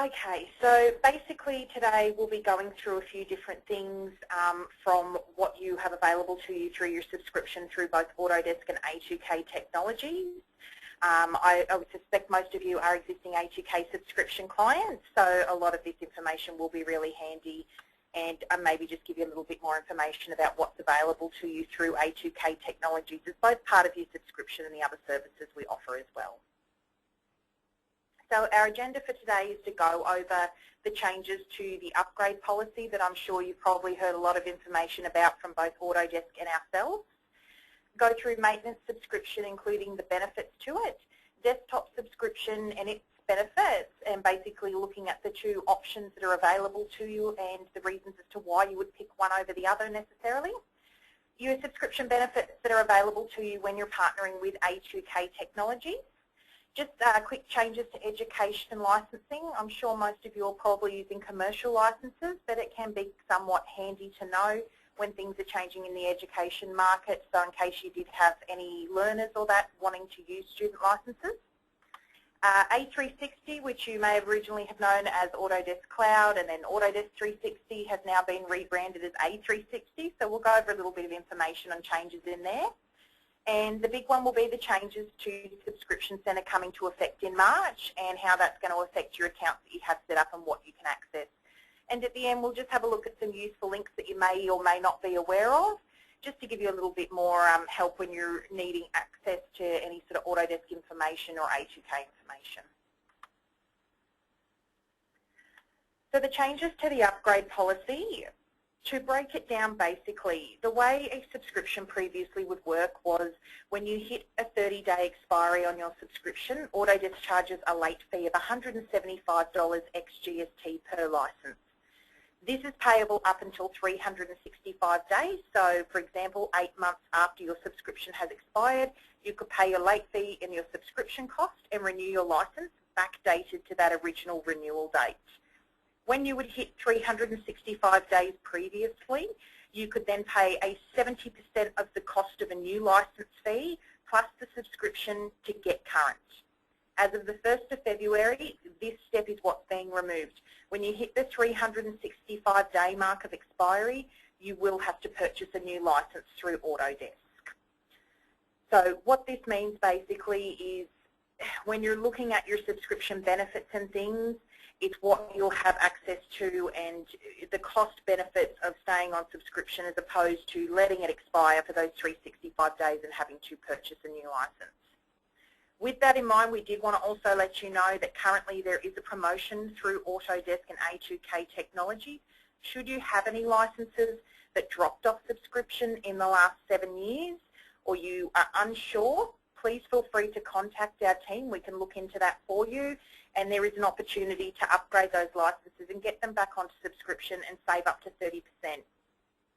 Okay, so basically today we'll be going through a few different things from what you have available to you through your subscription through both Autodesk and A2K Technologies. I would suspect most of you are existing A2K subscription clients, so a lot of this information will be really handy, and maybe just give you a little bit more information about what's available to you through A2K Technologies as both part of your subscription and the other services we offer as well. So our agenda for today is to go over the changes to the upgrade policy that I'm sure you've probably heard a lot of information about from both Autodesk and ourselves. Go through maintenance subscription, including the benefits to it, desktop subscription and its benefits, and basically looking at the two options that are available to you and the reasons as to why you would pick one over the other necessarily. Your subscription benefits that are available to you when you're partnering with A2K Technologies. Just quick changes to education licensing. I'm sure most of you are probably using commercial licenses, but it can be somewhat handy to know when things are changing in the education market, so in case you did have any learners or that wanting to use student licenses. A360, which you may have originally have known as Autodesk Cloud, and then Autodesk 360 has now been rebranded as A360, so we'll go over a little bit of information on changes in there. And the big one will be the changes to Subscription Centre coming to effect in March and how that's going to affect your accounts that you have set up and what you can access. And at the end, we'll just have a look at some useful links that you may or may not be aware of, just to give you a little bit more help when you're needing access to any sort of Autodesk information or A2K information. So the changes to the upgrade policy. To break it down basically, the way a subscription previously would work was when you hit a 30-day expiry on your subscription, Autodesk charges a late fee of $175 ex-GST per license. This is payable up until 365 days, so for example 8 months after your subscription has expired, you could pay your late fee and your subscription cost and renew your license backdated to that original renewal date. When you would hit 365 days previously, you could then pay a 70% of the cost of a new license fee plus the subscription to get current. As of the 1st of February, this step is what's being removed. When you hit the 365-day mark of expiry, you will have to purchase a new license through Autodesk. So what this means basically is when you're looking at your subscription benefits and things, it's what you'll have access to and the cost benefits of staying on subscription as opposed to letting it expire for those 365 days and having to purchase a new license. With that in mind, we did want to also let you know that currently there is a promotion through Autodesk and A2K Technologies. Should you have any licenses that dropped off subscription in the last 7 years or you are unsure, please feel free to contact our team. We can look into that for you. And there is an opportunity to upgrade those licenses and get them back onto subscription and save up to 30%.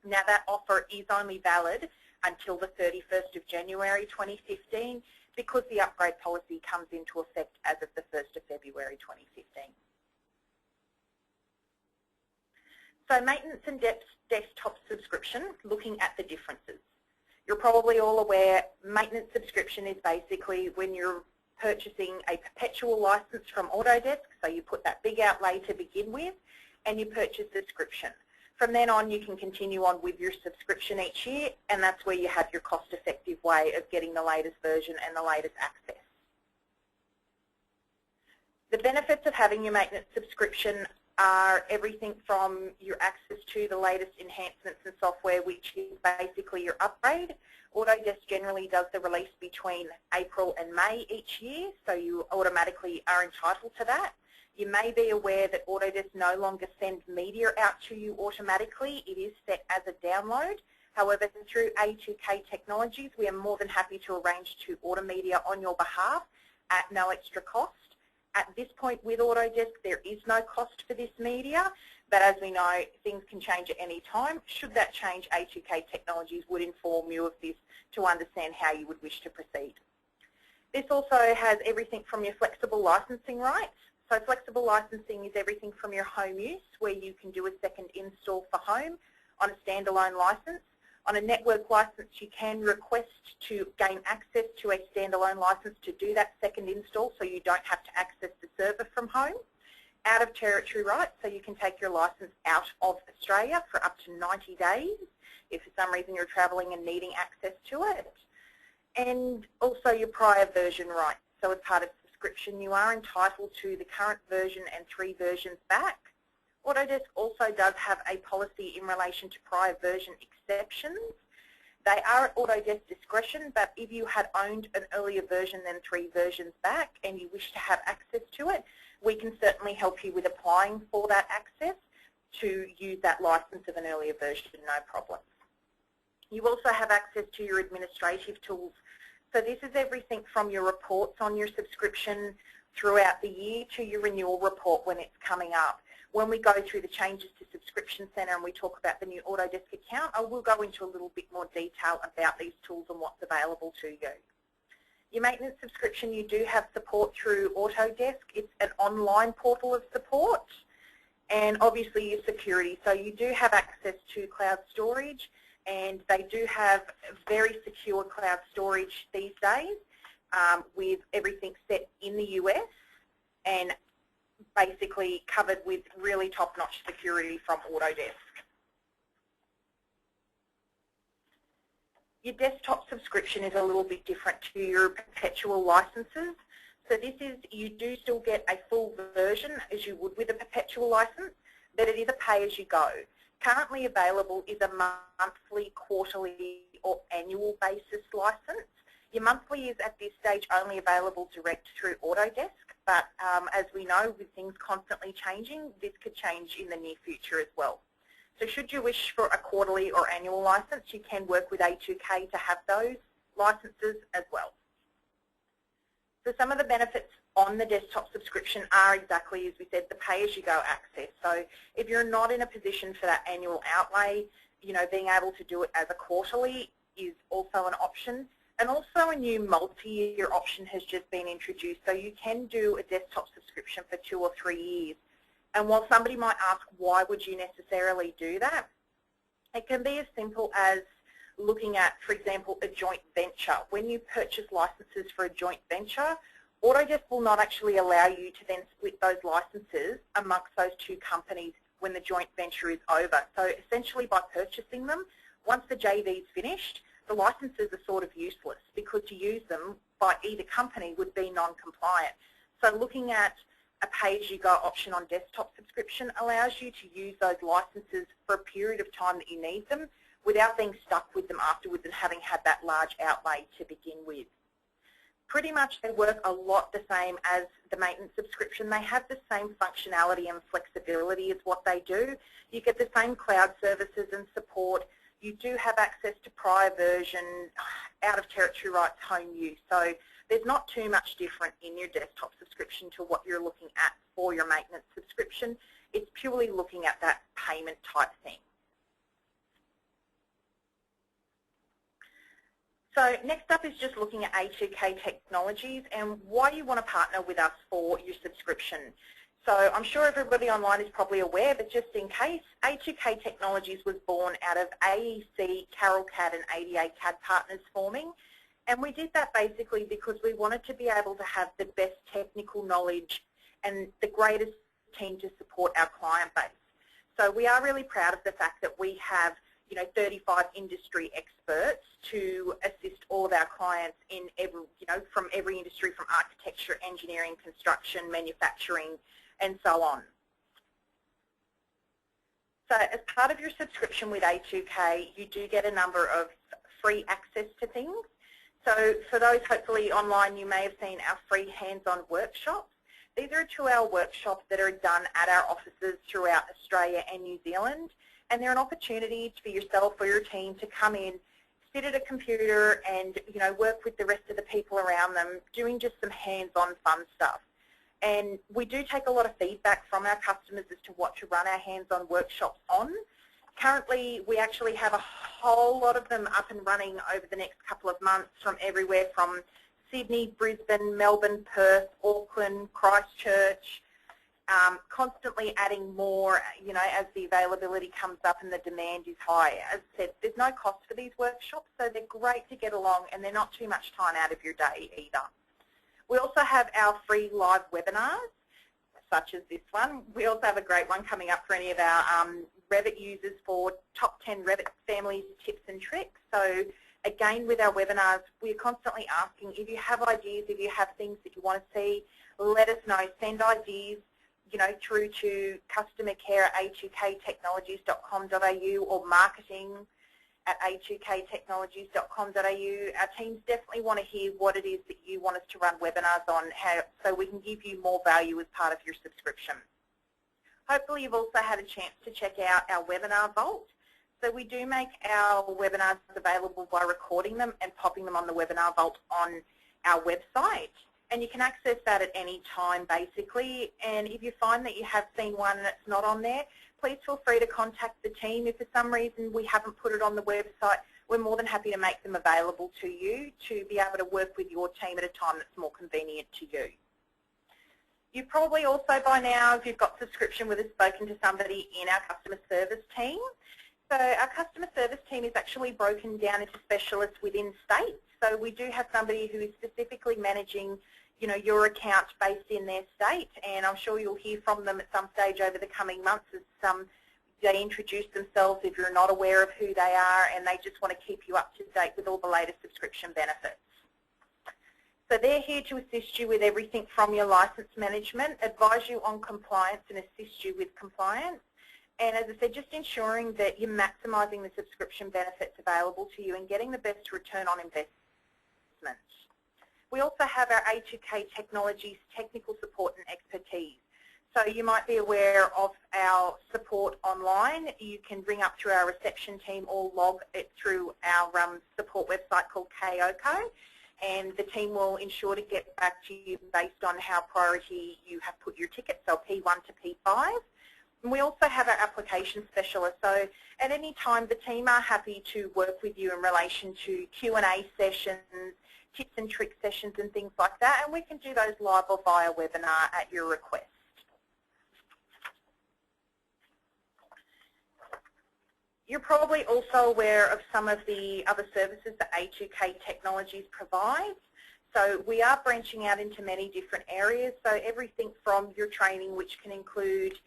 Now that offer is only valid until the 31st of January 2015 because the upgrade policy comes into effect as of the 1st of February 2015. So maintenance and desktop subscription, looking at the differences. You're probably all aware maintenance subscription is basically when you're purchasing a perpetual license from Autodesk, so you put that big outlay to begin with, and you purchase subscription. From then on, you can continue on with your subscription each year, and that's where you have your cost-effective way of getting the latest version and the latest access. The benefits of having your maintenance subscription are everything from your access to the latest enhancements and software, which is basically your upgrade. Autodesk generally does the release between April and May each year, so you automatically are entitled to that. You may be aware that Autodesk no longer sends media out to you automatically. It is set as a download. However, through A2K Technologies, we are more than happy to arrange to order media on your behalf at no extra cost. At this point with Autodesk, there is no cost for this media, but as we know, things can change at any time. Should that change, A2K Technologies would inform you of this to understand how you would wish to proceed. This also has everything from your flexible licensing rights. So flexible licensing is everything from your home use, where you can do a second install for home on a standalone license. On a network license, you can request to gain access to a standalone license to do that second install, so you don't have to access the server from home. out of territory rights, so you can take your license out of Australia for up to 90 days if for some reason you're travelling and needing access to it. And also your prior version rights. So as part of subscription, you are entitled to the current version and 3 versions back. Autodesk also does have a policy in relation to prior version exceptions. They are at Autodesk discretion, but if you had owned an earlier version than 3 versions back and you wish to have access to it, we can certainly help you with applying for that access to use that license of an earlier version, no problem. You also have access to your administrative tools. So this is everything from your reports on your subscription throughout the year to your renewal report when it's coming up. When we go through the changes to Subscription Centre and we talk about the new Autodesk account, I will go into a little bit more detail about these tools and what's available to you. Your maintenance subscription, you do have support through Autodesk. It's an online portal of support, and obviously your security. So you do have access to cloud storage, and they do have very secure cloud storage these days with everything set in the US and basically covered with really top-notch security from Autodesk. Your desktop subscription is a little bit different to your perpetual licenses. So this is, you do still get a full version as you would with a perpetual license, but it is a pay-as-you-go. Currently available is a monthly, quarterly or annual basis license. Your monthly is at this stage only available direct through Autodesk, but as we know, with things constantly changing, this could change in the near future as well. So should you wish for a quarterly or annual license, you can work with A2K to have those licenses as well. So some of the benefits on the desktop subscription are exactly as we said, the pay-as-you-go access. So if you're not in a position for that annual outlay, you know, being able to do it as a quarterly is also an option. And also a new multi-year option has just been introduced. So you can do a desktop subscription for 2 or 3 years. And while somebody might ask, why would you necessarily do that? It can be as simple as looking at, for example, a joint venture. When you purchase licenses for a joint venture, Autodesk will not actually allow you to then split those licenses amongst those 2 companies when the joint venture is over. So essentially by purchasing them, once the JV is finished, the licenses are sort of useless because to use them by either company would be non-compliant. So looking at a pay-as-you-go option on desktop subscription allows you to use those licenses for a period of time that you need them without being stuck with them afterwards and having had that large outlay to begin with. Pretty much they work a lot the same as the maintenance subscription. They have the same functionality and flexibility as what they do. You get the same cloud services and support. You do have access to prior version, out of territory rights, home use. So there's not too much different in your desktop subscription to what you're looking at for your maintenance subscription. It's purely looking at that payment type thing. So next up is just looking at A2K Technologies and why you want to partner with us for your subscription. So I'm sure everybody online is probably aware, but just in case, A2K Technologies was born out of AEC, CarolCAD and ADA CAD partners forming. And we did that basically because we wanted to be able to have the best technical knowledge and the greatest team to support our client base. So we are really proud of the fact that we have 35 industry experts to assist all of our clients in every, from every industry, from architecture, engineering, construction, manufacturing, and so on. So as part of your subscription with A2K, you do get a number of free access to things. So for those hopefully online, you may have seen our free hands-on workshops. These are 2-hour workshops that are done at our offices throughout Australia and New Zealand. And they're an opportunity for yourself or your team to come in, sit at a computer and work with the rest of the people around them, doing just some hands-on fun stuff. And we do take a lot of feedback from our customers as to what to run our hands-on workshops on. Currently, we actually have a whole lot of them up and running over the next couple of months from everywhere from Sydney, Brisbane, Melbourne, Perth, Auckland, Christchurch, constantly adding more, as the availability comes up and the demand is high. As I said, there's no cost for these workshops, so they're great to get along and they're not too much time out of your day either. We also have our free live webinars. such as this one. We also have a great one coming up for any of our Revit users for top 10 Revit families, tips and tricks. So again, with our webinars, we're constantly asking if you have ideas, if you have things that you want to see, let us know. Send ideas, through to customercare@a2ktechnologies.com.au or marketing@a2ktechnologies.com.au. Our teams definitely want to hear what it is that you want us to run webinars on, so we can give you more value as part of your subscription. Hopefully you've also had a chance to check out our webinar vault. So we do make our webinars available by recording them and popping them on the webinar vault on our website. And you can access that at any time, basically. And if you find that you have seen one and it's not on there, please feel free to contact the team. If for some reason we haven't put it on the website, we're more than happy to make them available to you to be able to work with your team at a time that's more convenient to you. You probably also by now, if you've got subscription with us, spoken to somebody in our customer service team. So our customer service team is actually broken down into specialists within states. So we do have somebody who is specifically managing, your account based in their state, and I'm sure you'll hear from them at some stage over the coming months as they introduce themselves if you're not aware of who they are, and they just want to keep you up to date with all the latest subscription benefits. So they're here to assist you with everything from your license management, advise you on compliance and assist you with compliance. And as I said, just ensuring that you're maximising the subscription benefits available to you and getting the best return on investment. We also have our A2K Technologies technical support and expertise. So you might be aware of our support online. You can ring up through our reception team or log it through our support website called KOCO, and the team will ensure to get back to you based on how priority you have put your ticket, so P1 to P5. And we also have our application specialist, so at any time the team are happy to work with you in relation to Q&A sessions, tips and trick sessions and things like that, and we can do those live or via webinar at your request. You're probably also aware of some of the other services that A2K Technologies provides. So we are branching out into many different areas, so everything from your training, which can include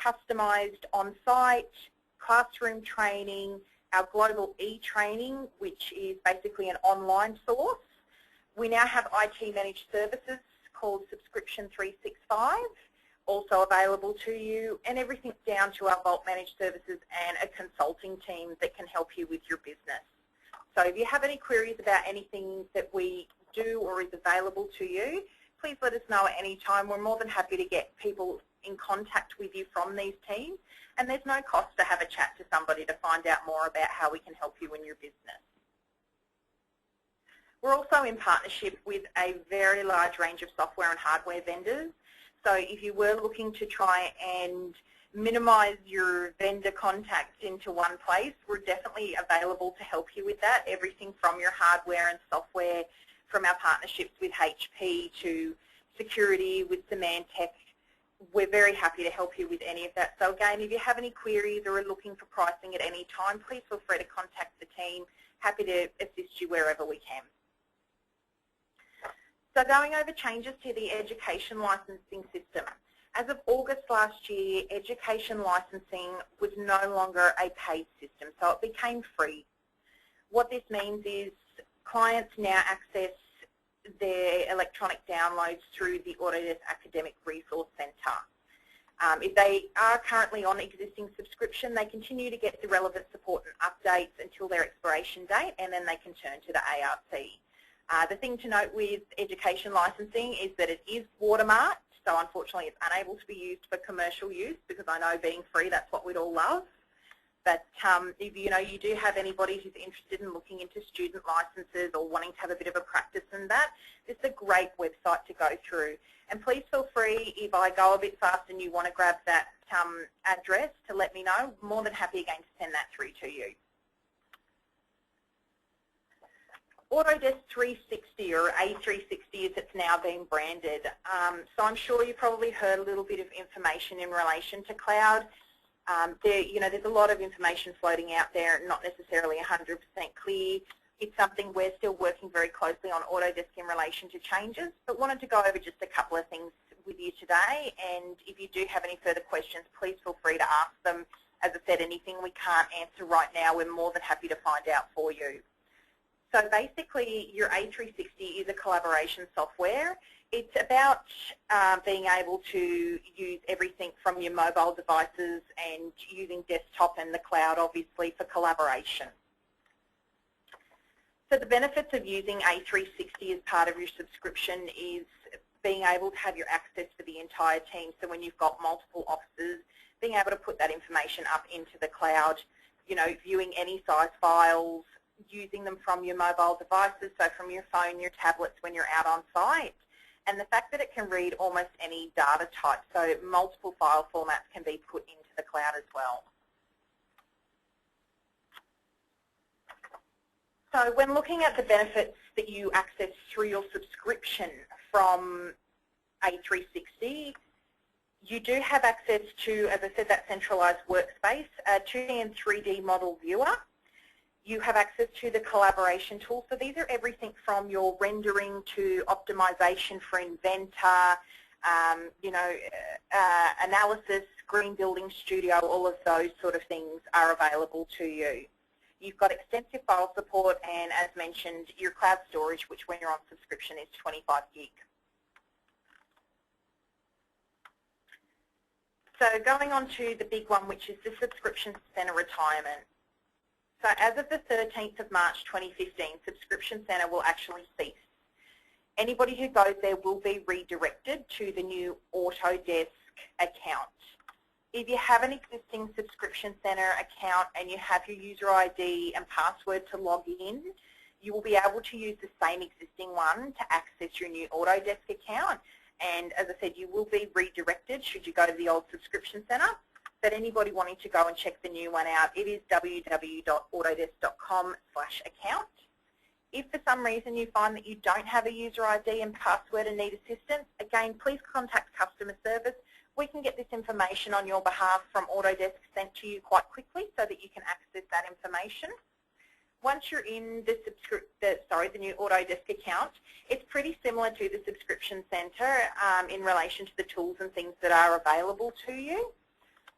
customised on-site, classroom training, our global e-training, which is basically an online source. We now have IT managed services called Subscription 365, also available to you, and everything down to our Vault managed services and a consulting team that can help you with your business. So if you have any queries about anything that we do or is available to you, please let us know at any time. We're more than happy to get people in contact with you from these teams, and there's no cost to have a chat to somebody to find out more about how we can help you in your business. We're also in partnership with a very large range of software and hardware vendors. So if you were looking to try and minimise your vendor contacts into one place, we're definitely available to help you with that. Everything from your hardware and software, from our partnerships with HP to security with Symantec, we're very happy to help you with any of that. So again, if you have any queries or are looking for pricing at any time, please feel free to contact the team. Happy to assist you wherever we can. So going over changes to the education licensing system. As of August last year, education licensing was no longer a paid system, so it became free. What this means is clients now access their electronic downloads through the Autodesk Academic Resource Centre. If they are currently on existing subscription, they continue to get the relevant support and updates until their expiration date, and then they can turn to the ARC. The thing to note with education licensing is that it is watermarked, so unfortunately it's unable to be used for commercial use, because I know being free, that's what we'd all love. But if you do have anybody who's interested in looking into student licenses or wanting to have a bit of a practice in that, this is a great website to go through. And please feel free, if I go a bit fast and you want to grab that address, to let me know. More than happy again to send that through to you. Autodesk 360, or A360 as it's now being branded. So I'm sure you probably heard a little bit of information in relation to cloud. There's a lot of information floating out there, not necessarily 100% clear. It's something we're still working very closely on Autodesk in relation to changes, but wanted to go over just a couple of things with you today, and if you do have any further questions, please feel free to ask them. As I said, anything we can't answer right now, we're more than happy to find out for you. So basically, your A360 is a collaboration software. It's about being able to use everything from your mobile devices and using desktop and the cloud, obviously, for collaboration. So the benefits of using A360 as part of your subscription is being able to have your access for the entire team. So when you've got multiple offices, being able to put that information up into the cloud, you know, viewing any size files, using them from your mobile devices, so from your phone, your tablets when you're out on site. And the fact that it can read almost any data type, so multiple file formats can be put into the cloud as well. So when looking at the benefits that you access through your subscription from A360, you do have access to, as I said, that centralized workspace, a 2D and 3D model viewer. You have access to the collaboration tools. So these are everything from your rendering to optimization for Inventor, you know, analysis, Green Building Studio, all of those sort of things are available to you. You've got extensive file support and, as mentioned, your cloud storage, which when you're on subscription is 25 gig. So going on to the big one, which is the Subscription Centre retirement. So as of the 13th of March 2015, Subscription Centre will actually cease. Anybody who goes there will be redirected to the new Autodesk account. If you have an existing Subscription Centre account and you have your user ID and password to log in, you will be able to use the same existing one to access your new Autodesk account. And as I said, you will be redirected should you go to the old Subscription Centre. But anybody wanting to go and check the new one out, it is www.autodesk.com/account. If for some reason you find that you don't have a user ID and password and need assistance, again, please contact customer service. We can get this information on your behalf from Autodesk sent to you quite quickly so that you can access that information. Once you're in the new Autodesk account, it's pretty similar to the Subscription Centre in relation to the tools and things that are available to you.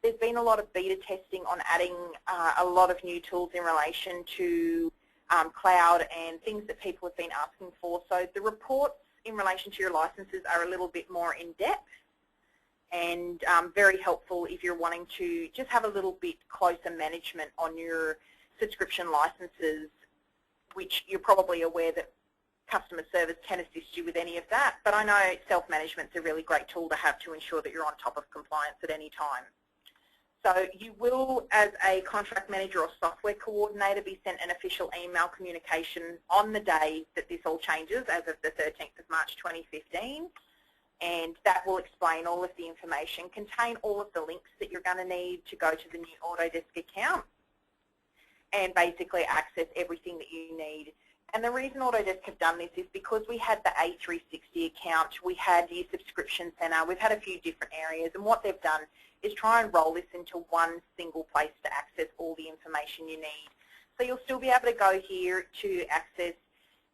There's been a lot of beta testing on adding a lot of new tools in relation to cloud and things that people have been asking for. So the reports in relation to your licenses are a little bit more in-depth and very helpful if you're wanting to just have a little bit closer management on your subscription licenses, which you're probably aware that customer service can assist you with any of that. But I know self-management's a really great tool to have to ensure that you're on top of compliance at any time. So you will, as a contract manager or software coordinator, be sent an official email communication on the day that this all changes, as of the 13th of March 2015. And that will explain all of the information, contain all of the links that you're going to need to go to the new Autodesk account, and basically access everything that you need. And the reason Autodesk have done this is because we had the A360 account, we had the Subscription Centre, we've had a few different areas, and what they've done is try and roll this into one single place to access all the information you need. So you'll still be able to go here to access,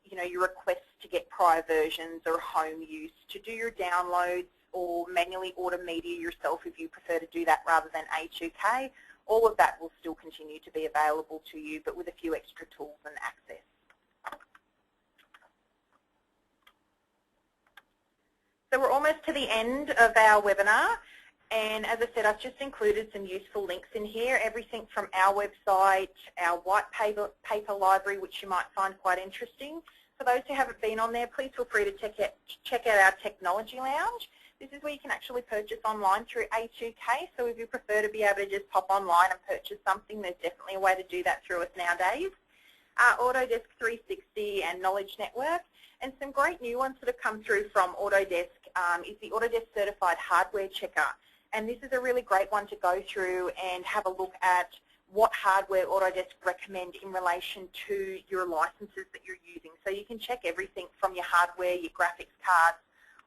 you know, your requests to get prior versions or home use, to do your downloads or manually order media yourself if you prefer to do that rather than A2K. All of that will still continue to be available to you, but with a few extra tools and access. So we're almost to the end of our webinar, and as I said, I've just included some useful links in here, everything from our website, our white paper library, which you might find quite interesting. For those who haven't been on there, please feel free to check out our Technology Lounge. This is where you can actually purchase online through A2K, so if you prefer to be able to just pop online and purchase something, there's definitely a way to do that through us nowadays. Autodesk 360 and Knowledge Network, and some great new ones that have come through from Autodesk is the Autodesk Certified Hardware Checker. And this is a really great one to go through and have a look at what hardware Autodesk recommend in relation to your licenses that you're using. So you can check everything from your hardware, your graphics cards,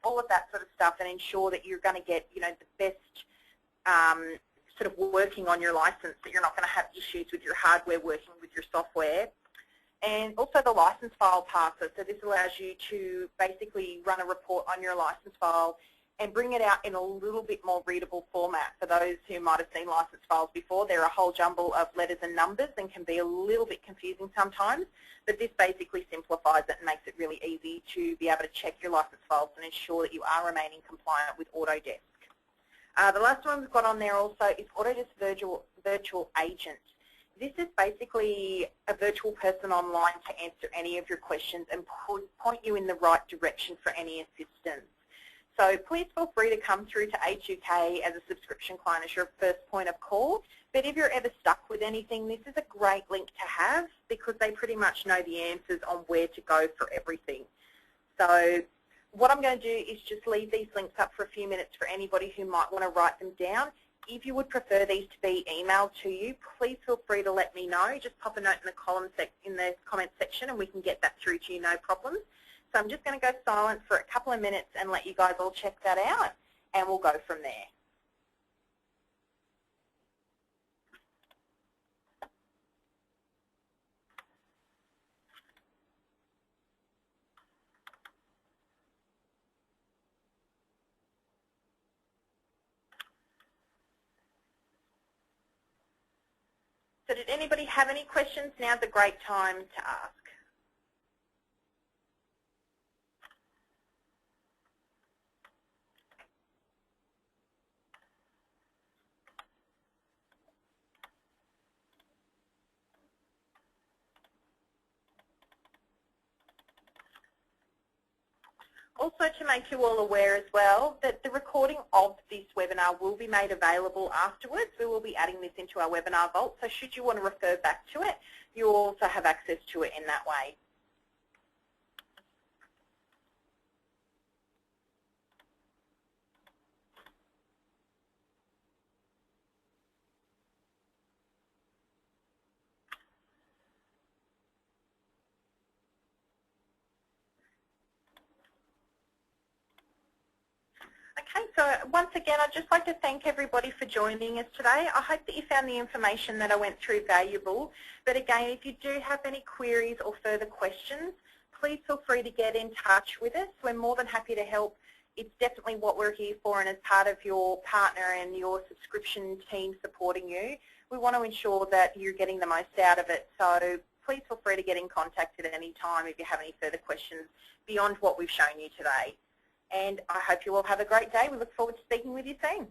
all of that sort of stuff, and ensure that you're going to get, you know, the best sort of working on your license, that you're not going to have issues with your hardware working with your software. And also the license file parser. So this allows you to basically run a report on your license file and bring it out in a little bit more readable format. For those who might have seen license files before, they're a whole jumble of letters and numbers and can be a little bit confusing sometimes, but this basically simplifies it and makes it really easy to be able to check your license files and ensure that you are remaining compliant with Autodesk. The last one we've got on there also is Autodesk Virtual Agent. This is basically a virtual person online to answer any of your questions and point you in the right direction for any assistance. So please feel free to come through to A2K as a subscription client as your first point of call. But if you're ever stuck with anything, this is a great link to have because they pretty much know the answers on where to go for everything. So what I'm going to do is just leave these links up for a few minutes for anybody who might want to write them down. If you would prefer these to be emailed to you, please feel free to let me know. Just pop a note in the comment section and we can get that through to you, no problem. So I'm just going to go silent for a couple of minutes and let you guys all check that out, and we'll go from there. So did anybody have any questions? Now's a great time to ask. Also, to make you all aware as well that the recording of this webinar will be made available afterwards. We will be adding this into our webinar vault, so should you want to refer back to it, you'll also have access to it in that way. Okay, so once again, I'd just like to thank everybody for joining us today. I hope that you found the information that I went through valuable. But again, if you do have any queries or further questions, please feel free to get in touch with us. We're more than happy to help. It's definitely what we're here for, and as part of your partner and your subscription team supporting you, we want to ensure that you're getting the most out of it. So please feel free to get in contact at any time if you have any further questions beyond what we've shown you today. And I hope you all have a great day. We look forward to speaking with you soon.